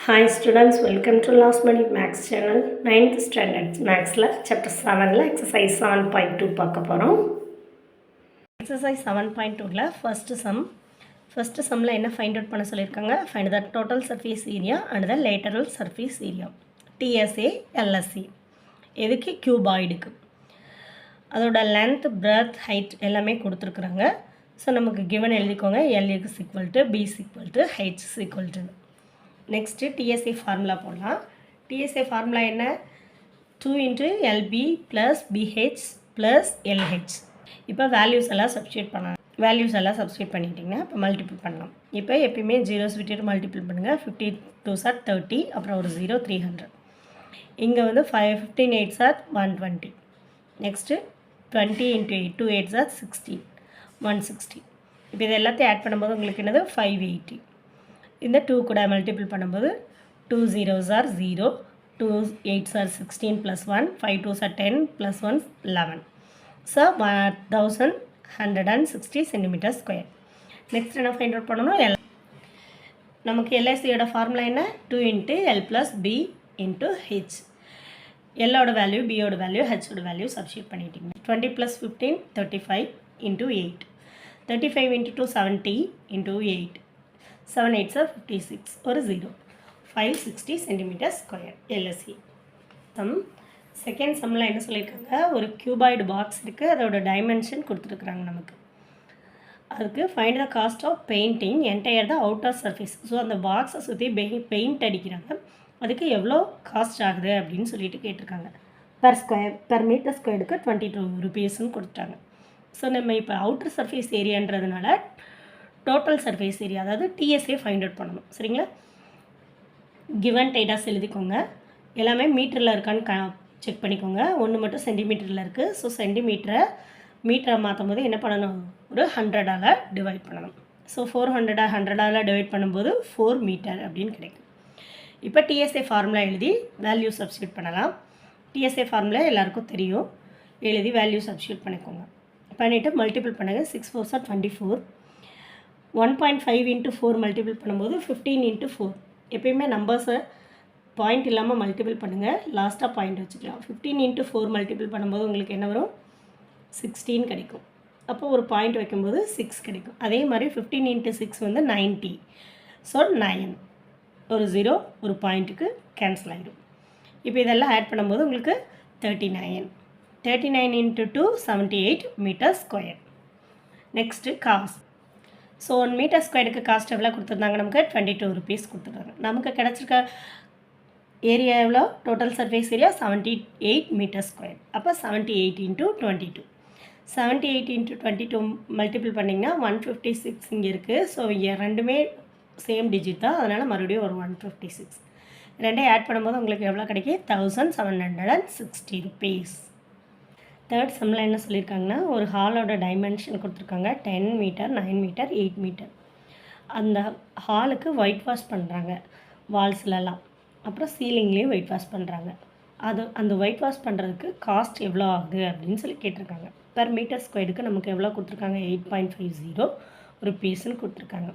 Hi students, welcome to Last Minute Max channel. 9th standard Maxல chapter 7ல exercise 7.2 பார்க்க போறோம். Exercise 7.2ல first sumல என்ன find out பண்ண சொல்லிருக்காங்க? Find the total surface area and the lateral surface area. TSA, LSA. எதுக்கு cuboidக்கு. அதோட length, breadth, height எல்லாமே கொடுத்திருக்காங்க. So நமக்கு given எழுதிக்கோங்க. L is equal to B is equal to H is equal to. Next TSA formula போடலாம். TSA formula என்ன? 2 into LB plus BH plus LH. இப்போ values எல்லாம் substitute பண்ணலாம். values எல்லாம் substitute பண்ணிட்டீங்கன்னா இப்போ multiple பண்ணலாம். இப்போ எப்பயுமே zeros விட்டுட்டு multiple பண்ணுங்க. 52s are 30, அப்புறம் ஒரு 0 300. இங்கே வந்து 15 8s are 120. Next 20 into 8 2 8s are 16 160. இப்போ இது எல்லாத்தையும் ஆட் பண்ணும்போது உங்களுக்கு என்னது 580. இந்த 2 கூட மல்டிபிள் பண்ணும்போது 2 zeros are 0, 2 8s are 16 plus 1, 5 2s are 10 plus 1 11. So 1160 centimeter square. Next என்ன ஃபைண்ட் அவுட் பண்ணணும்? L. நமக்கு LSயோட ஃபார்முலா என்ன? 2 into L plus B into H. Lோட வேல்யூ, Bயோட வேல்யூ, Hோட வேல்யூ சப்ஸ்டிட்யூட் பண்ணிட்டீங்க. 20 plus 15 35 into 8. 35 into 2 70 into 8. 7 8s are 56 ஒரு 0 560 centimeter square LSE. Second சம்மில் என்ன சொல்லியிருக்காங்க? ஒரு கியூபாய்டு பாக்ஸ் இருக்குது, அதோட டைமென்ஷன் கொடுத்துருக்குறாங்க நமக்கு. அதுக்கு find the cost of painting entire the outer surface. So அந்த பாக்ஸை சுற்றி பெயிண்ட் அடிக்கிறாங்க, அதுக்கு எவ்வளோ காஸ்ட் ஆகுது அப்படின்னு சொல்லிட்டு கேட்டிருக்காங்க. பெர் மீட்டர் ஸ்கொயருக்கு 22 rupeesன்னு கொடுத்துட்டாங்க. ஸோ நம்ம இப்போ அவுட்டர் சர்ஃபேஸ் ஏரியான்றதுனால டோட்டல் சர்ஃபேஸ் ஏரியா, அதாவது டிஎஸ்ஏ ஃபைண்ட் அவுட் பண்ணணும். சரிங்களா? கிவன் டேட்டாஸ் எழுதிக்கோங்க. எல்லாமே மீட்டரில் இருக்கான்னு செக் பண்ணிக்கோங்க. ஒன்று மட்டும் சென்டிமீட்டரில் இருக்குது. ஸோ சென்டிமீட்டரை மீட்டரை மாற்றும் போது என்ன பண்ணணும்? ஒரு 100ஆல் டிவைட் பண்ணணும். ஸோ 400 100ஆல் டிவைட் பண்ணும்போது 4 மீட்டர் அப்படின்னு கிடைக்கும். இப்போ டிஎஸ்ஏ ஃபார்முலா எழுதி வேல்யூ சப்ஸ்டியூட் பண்ணலாம். டிஎஸ்ஏ ஃபார்முலா எல்லாருக்கும் தெரியும். எழுதி வேல்யூ சப்ஸ்டியூட் பண்ணிக்கோங்க. பண்ணிவிட்டு மல்டிபிள் பண்ணுங்கள். 6 4s are 24. 1.5 into 4 மல்டிபிள் பண்ணும்போது 15 into 4. எப்பயுமே நம்பர்ஸை பாயிண்ட் இல்லாமல் மல்டிபிள் பண்ணுங்கள், லாஸ்ட்டாக பாயிண்ட் வச்சுக்கலாம். 15 into 4 மல்டிபிள் பண்ணும்போது உங்களுக்கு என்ன வரும்? 16 கிடைக்கும். அப்போ ஒரு பாயிண்ட் வைக்கும்போது 6 கிடைக்கும். அதே மாதிரி 15 into 6 வந்து 90. ஸோ 9 ஒரு 0 ஒரு பாயிண்ட்டுக்கு கேன்சல் ஆகிடும். இப்போ இதெல்லாம் ஆட் பண்ணும்போது உங்களுக்கு 39 into 2 78 metre square. Next cost. So 1 metre ஸ்கொயருக்கு காஸ்ட் எவ்வளோ கொடுத்துருந்தாங்க? நமக்கு 22 rupees கொடுத்துருக்காங்க. நமக்கு கிடச்சிருக்க ஏரியா எவ்வளோ? Total surface area 78 metre square. அப்போ 78 into 22. 78 into 22 மல்டிபிள் பண்ணிங்கன்னா 156 இங்கே இருக்குது. ஸோ ரெண்டுமே சேம் டிஜிட் தான், அதனால் மறுபடியும் ஒரு 156. ரெண்டையும் ஆட் பண்ணும்போது உங்களுக்கு எவ்வளோ கிடைக்கும்? 1760 rupees. தேர்ட் சம்மில் என்ன சொல்லியிருக்காங்கன்னா, ஒரு ஹாலோட டைமென்ஷன் கொடுத்துருக்காங்க. 10 மீட்டர் 9 மீட்டர் 8 மீட்டர். அந்த ஹாலுக்கு ஒயிட் வாஷ் பண்ணுறாங்க வால்ஸ்லலாம், அப்புறம் சீலிங்லேயும் ஒயிட் வாஷ் பண்ணுறாங்க. அந்த ஒயிட் வாஷ் பண்ணுறதுக்கு காஸ்ட் எவ்வளோ ஆகுது அப்படின்னு சொல்லி கேட்டிருக்காங்க. பெர் மீட்டர் ஸ்கொயருக்கு நமக்கு எவ்வளோ கொடுத்துருக்காங்க? 8.50 rupeesன்னு கொடுத்துருக்காங்க.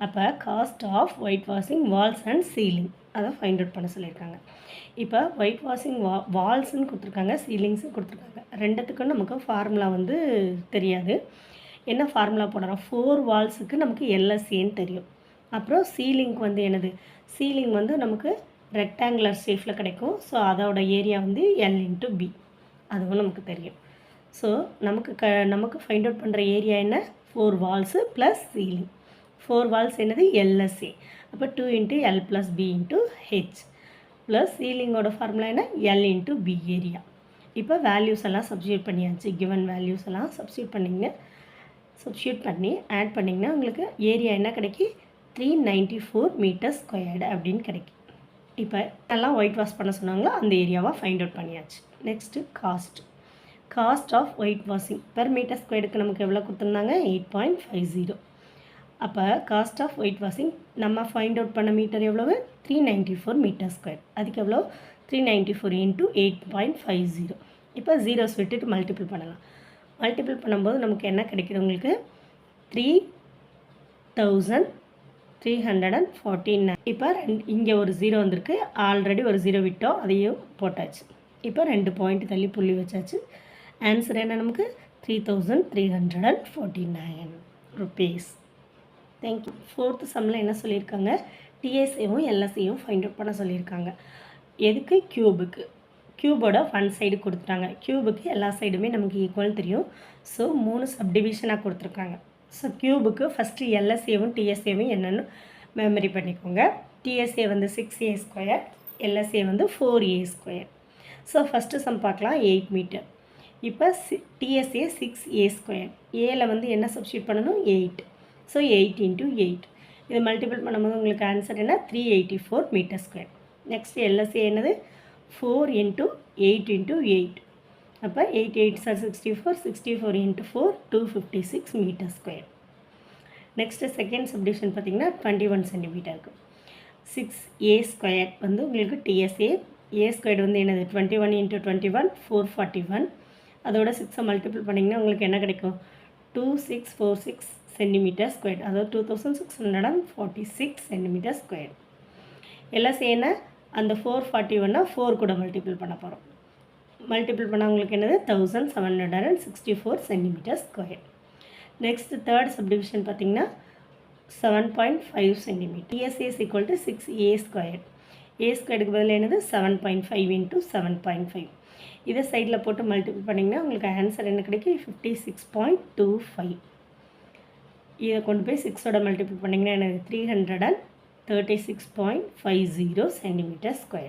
அப்போ cost of white washing walls and ceiling அதை ஃபைண்ட் அவுட் பண்ண சொல்லியிருக்காங்க. இப்போ ஒயிட் வாஷிங் வால்ஸ்ன்னு கொடுத்துருக்காங்க, சீலிங்ஸும் கொடுத்துருக்காங்க. ரெண்டுத்துக்கும் நமக்கு ஃபார்முலா வந்து தெரியாது. என்ன ஃபார்முலா போடுறோம்? 4 வால்ஸுக்கு நமக்கு எல்எஸ்ஏன்னு தெரியும். அப்புறம் சீலிங்க்கு வந்து என்னது? சீலிங் வந்து நமக்கு ரெக்டாங்குலர் ஷேப்பில் கிடைக்கும். ஸோ அதோட ஏரியா வந்து L into B, அதுவும் நமக்கு தெரியும். ஸோ நமக்கு ஃபைண்ட் அவுட் பண்ணுற ஏரியா என்ன? 4 வால்ஸு ப்ளஸ் சீலிங். 4 வால்ஸ் என்னது? எல்எஸ்ஏ. அப்போ 2 into L plus B into H plus சீலிங்கோட ஃபார்முலா என்ன? L into B area. இப்போ வேல்யூஸ் எல்லாம் சப்ஸ்டியூட் பண்ணியாச்சு. கிவன் வேல்யூஸ் எல்லாம் சப்ஸ்டியூட் பண்ணி ஆட் பண்ணிங்கன்னா உங்களுக்கு ஏரியா என்ன கிடைக்கி? 394 மீட்டர் ஸ்கொயர்டு அப்படின்னு கிடைக்கும். இப்போ எல்லாம் ஒயிட் வாஷ் பண்ண சொன்னாங்களோ அந்த ஏரியாவை ஃபைண்ட் அவுட் பண்ணியாச்சு. Next cost of white washing per metre ஸ்கொயருக்கு நமக்கு எவ்வளோ கொடுத்துருந்தாங்க? 8.50. அப்போ காஸ்ட் ஆஃப் ஒயிட் வாஷிங் நம்ம ஃபைண்ட் அவுட் பண்ண மீட்டர் எவ்வளவு? 394 மீட்டர் ஸ்கொயர். அதுக்கு எவ்வளோ? 394 into 8.50. இப்போ ஜீரோஸ் விட்டுட்டு மல்டிபிள் பண்ணலாம். மல்டிபிள் பண்ணும்போது நமக்கு என்ன கிடைக்குது? உங்களுக்கு 3300 349. இப்போ இங்கே ஒரு 0 வந்திருக்கு, ஆல்ரெடி ஒரு 0 விட்டோம், அதையும் போட்டாச்சு. இப்போ 2 பாயிண்ட் தள்ளி புள்ளி வச்சாச்சு. ஆன்சர் என்ன நமக்கு 3349 rupees. தேங்க்யூ. 4th சம்மில் என்ன சொல்லியிருக்காங்க, டிஎஸ்ஏவும் எல்எஸ்ஏவும் ஃபைண்ட் அவுட் பண்ண சொல்லியிருக்காங்க. எதுக்கு? க்யூபுக்கு. க்யூபோட ஒன் சைடு கொடுத்துட்டாங்க. க்யூபுக்கு எல்லா சைடுமே நமக்கு ஈக்குவல் தெரியும். ஸோ 3 சப்டிவிஷனாக கொடுத்துருக்காங்க. ஸோ க்யூபுக்கு ஃபஸ்ட்டு எல்எஸ்ஏவும் டிஎஸ்ஏவும் என்னென்னு மெமரி பண்ணிக்கோங்க. டிஎஸ்ஏ வந்து 6a², எல்எஸ்ஏ வந்து 4a². ஸோ ஃபஸ்ட்டு சம் பார்க்கலாம். 8 மீட்டர். இப்போ டிஎஸ்ஏ 6a². ஏல வந்து என்ன சப்ஸ்டியூட் பண்ணணும்? 8. ஸோ 8 × 8. இது மல்டிபிள் பண்ணும்போது உங்களுக்கு ஆன்சர் என்ன? 384 மீட்டர்². நெக்ஸ்ட் எல்எஸ்ஏ என்னது? 4 × 8 × 8. அப்போ 8 8 சார் 64, 64 × 4 256 மீட்டர்². நெக்ஸ்ட்டு செகண்ட் சப்டிவிஷன் பார்த்திங்கன்னா 21 சென்டிமீட்டருக்கு. 6a² வந்து உங்களுக்கு டிஎஸ்ஏ. a² வந்து என்னது? 21 × 21 441. அதோட 6 மல்டிபிள் பண்ணிங்கன்னா உங்களுக்கு என்ன கிடைக்கும்? 2646 சென்டிமீட்டர்². அதாவது 2646 சென்டிமீட்டர்². எல்எஸ்ஏ என்ன? அந்த 441 4 கூட மல்டிபிள் பண்ண போகிறோம். மல்டிபிள் பண்ணால் உங்களுக்கு என்னது? 1764 சென்டிமீட்டர்². நெக்ஸ்ட் தேர்ட் சப்டிவிஷன் பார்த்திங்கன்னா 7.5 சென்டிமீட்டர். DSA = 6a². a²க்கு பதில் என்னது? 7.5 × 7.5. இதை சைடில் போட்டு மல்டிபிள் பண்ணிங்கன்னா உங்களுக்கு ஆன்சர் என்ன கிடைக்கும்? 56.25. இதை கொண்டு போய் 6ஓட மல்டிபிள் பண்ணிங்கன்னா எனக்கு 336.50 சென்டிமீட்டர்².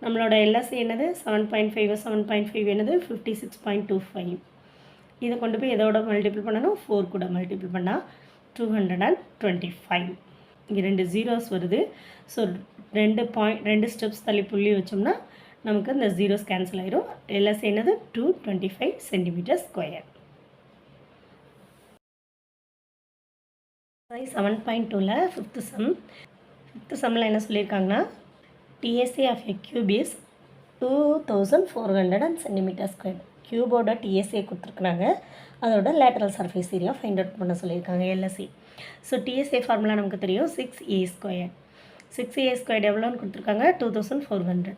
நம்மளோட எல்எஸ்ஏ என்னது? 7.5 7.5 என்னது? 56.25. இதை கொண்டு போய் எதோட மல்டிபிள் பண்ணணும்? 4 கூட மல்டிபிள் பண்ணால் 225. இங்கே 2 ஜீரோஸ் வருது. ஸோ 2 ஸ்டெப்ஸ் தள்ளி புள்ளி வச்சோம்னா நமக்கு இந்த ஜீரோஸ் கேன்சல் ஆயிரும். எல்எஸ்ஏ என்னது? 225 சென்டிமீட்டர்². 7.2ல ஃபிஃப்த் சம்மில் என்ன சொல்லியிருக்காங்கன்னா, TSA of a cube is 2400 centimetre. கியூபோட டிஎஸ்ஏ கொடுத்துருக்குறாங்க. அதோட lateral surface area find out பண்ண சொல்லியிருக்காங்க எல்எஸ்ஏ. ஸோ டிஎஸ்ஏ ஃபார்முலா நமக்கு தெரியும் 6a². 6a² எவ்வளோன்னு கொடுத்துருக்காங்க? 2400.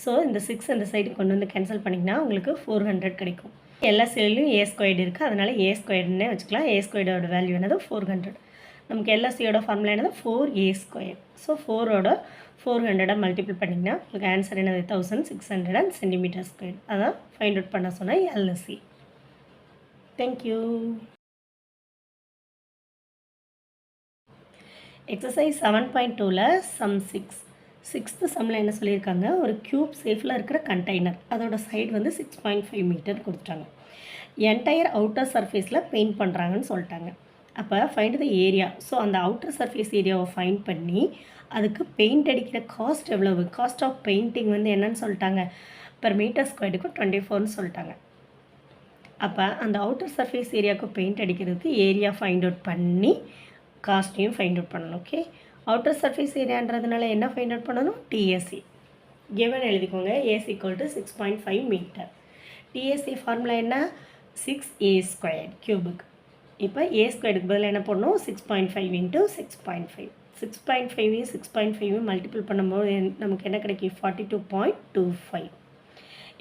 ஸோ இந்த 6 அந்த சைடு கொண்டு வந்து கேன்சல் பண்ணிங்கன்னா உங்களுக்கு 400 கிடைக்கும். எல்எஸ்ஏலையும் a² இருக்குது, அதனால் a²ன்னே வச்சுக்கலாம். a²ஓட வேல்யூ என்னது? 400. நமக்கு எல்எஸ்சியோட ஃபார்முலா என்னது? 4a². ஸோ 4ஓட 400 மல்டிபிள் பண்ணிங்கன்னா உங்களுக்கு ஆன்சர் என்னது? 1600 சென்டிமீட்டர்². அதான் ஃபைண்ட் அவுட் பண்ண சொன்ன எல்எஸ்சி. தேங்க்யூ. எக்ஸசைஸ் 7.2ல சம் 6th சம்மில் என்ன சொல்லியிருக்காங்க, ஒரு க்யூப் சேஃபில் இருக்கிற கண்டெய்னர், அதோட சைடு வந்து 6.5 மீட்டர் கொடுத்துட்டாங்க. என்டையர் அவுட்டர் சர்ஃபேஸில் பெயிண்ட் பண்ணுறாங்கன்னு சொல்லிட்டாங்க. அப்போ ஃபைண்ட் த ஏரியா. ஸோ அந்த அவுட்டர் சர்ஃபேஸ் ஏரியாவை ஃபைண்ட் பண்ணி அதுக்கு பெயிண்ட் அடிக்கிற காஸ்ட் எவ்வளவு? காஸ்ட் ஆஃப் பெயிண்டிங் வந்து என்னன்னு சொல்லிட்டாங்க? பெர் மீட்டர் ஸ்கொயருக்கு 24ன்னு சொல்லிட்டாங்க. அப்போ அந்த அவுட்டர் சர்ஃபேஸ் ஏரியாவுக்கு பெயிண்ட் அடிக்கிறதுக்கு ஏரியா ஃபைண்ட் அவுட் பண்ணி காஸ்ட்டையும் ஃபைண்ட் அவுட் பண்ணணும். ஓகே, அவுட்டர் சர்ஃபேஸ் ஏரியான்றதுனால என்ன ஃபைண்ட் அவுட் பண்ணணும்? டிஎஸ்சி கிவன் எழுதிக்கோங்க. AC = 6.5 metre. டிஎஸ்சி ஃபார்முலா என்ன? 6a² கியூபுக்கு. இப்போ a²க்கு பதில் என்ன பண்ணணும்? 6.5 × 6.5. 6.5 6.5 மல்டிபிள் பண்ணும்போது நமக்கு என்ன கிடைக்கும்? 42.25.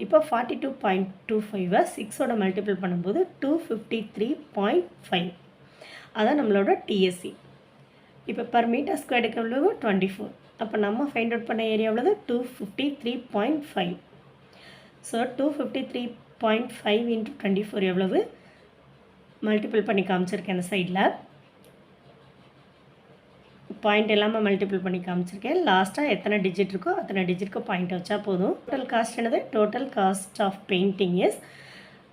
இப்போ 42.25 6ஓட மல்டிபிள் பண்ணும்போது 253.5. அதான் நம்மளோட டிஎஸ்சி. இப்போ பர் மீட்டர் ஸ்கொயருக்கு எவ்வளவு? 24. அப்போ நம்ம ஃபைண்ட் அவுட் பண்ண ஏரியா எவ்வளவு? 253.5. ஸோ 253.5 × 24 எவ்வளவு? மல்டிபிள் பண்ணி காமிச்சிருக்கேன். அந்த சைடில் பாயிண்ட் இல்லாமல் மல்டிபிள் பண்ணி காமிச்சிருக்கேன். லாஸ்ட்டாக எத்தனை டிஜிட் இருக்கோ அத்தனை டிஜிட்க்கு பாயிண்ட் வச்சா போதும். டோட்டல் காஸ்ட் என்னது? Total cost of painting is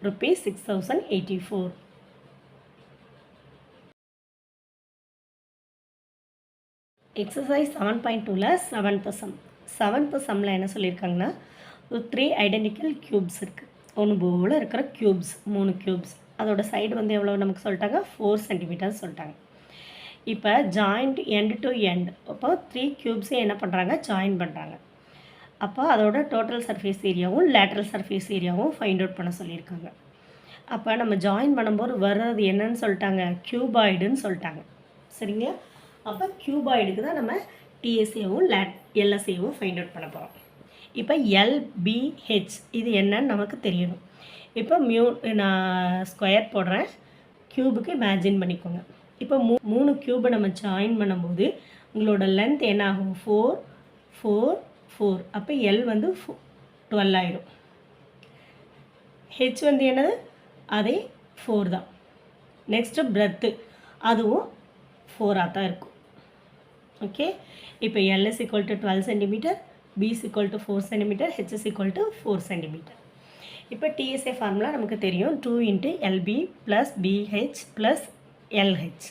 ₹6084. Exercise 7.2ல செவன்த் சம்மில் என்ன சொல்லியிருக்காங்கன்னா, ஒரு 3 ஐடென்டிக்கல் க்யூப்ஸ் இருக்குது. ஒன்று போல் இருக்கிற க்யூப்ஸ், 3 க்யூப்ஸ். அதோட சைடு வந்து எவ்வளோ நமக்கு சொல்லிட்டாங்க? 4 சென்டிமீட்டர் சொல்லிட்டாங்க. இப்போ ஜாயிண்ட் எண்ட் டு எண்ட், அப்போ 3 க்யூப்ஸே என்ன பண்ணுறாங்க? ஜாயின் பண்ணுறாங்க. அப்போ அதோட டோட்டல் சர்ஃபேஸ் ஏரியாவும் லேட்ரல் சர்ஃபேஸ் ஏரியாவும் ஃபைண்ட் அவுட் பண்ண சொல்லியிருக்காங்க. அப்போ நம்ம ஜாயின் பண்ணும்போது வர்றது என்னன்னு சொல்லிட்டாங்க? க்யூபாய்டுன்னு சொல்லிட்டாங்க. சரிங்களா? அப்போ கியூபாய்டுக்கு தான் நம்ம டிஎஸ்ஏவும் எல்எஸ்ஏவும் ஃபைண்ட் அவுட் பண்ண போகிறோம். இப்போ எல்பிஹெச் இது என்னன்னு நமக்கு தெரியணும். இப்போ நான் ஸ்கொயர் போடுறேன், க்யூபுக்கு இமேஜின் பண்ணிக்கோங்க. இப்போ 3 க்யூபை நம்ம ஜாயின் பண்ணும்போது உங்களோட லென்த் என்ன ஆகும்? 4 4 4. அப்போ எல் வந்து 12 ஆயிரும். ஹெச் வந்து என்னது? அதே 4 தான். நெக்ஸ்ட்டு பிரெத்து அதுவும் 4ஆக தான் இருக்கும். ஓகே, இப்போ L is equal to 12 centimetre, B is equal to 4 centimetre, H is equal to 4 centimetre. இப்போ டிஎஸ்ஏ ஃபார்முலா நமக்கு தெரியும். 2 into LB plus BH plus LH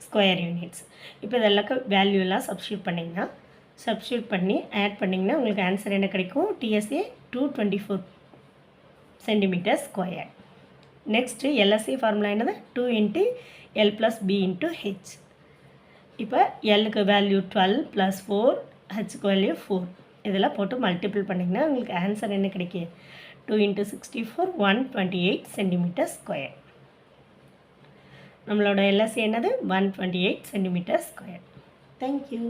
square units. இப்போ இதெல்லாம் வேல்யூ எல்லாம் சப்ஸ்டியூட் பண்ணி ஆட் பண்ணிங்கன்னா உங்களுக்கு ஆன்சர் என்ன கிடைக்கும்? TSA 224 centimetre square. Next LSA formula என்னது? 2 into L plus B into H. இப்போ எல்லுக்கு வேல்யூ 12 ப்ளஸ் 4, ஹெச்சுக்கு வேல்யூ 4. இதெல்லாம் போட்டு மல்டிபிள் பண்ணிங்கன்னா உங்களுக்கு ஆன்சர் என்ன கிடைக்கும்? 2 இன்ட்டு 64 128 சென்டிமீட்டர் ஸ்கொயர். நம்மளோட எல்எஸ்ஏ என்னது? 128 சென்டிமீட்டர் ஸ்கொயர். தேங்க்யூ.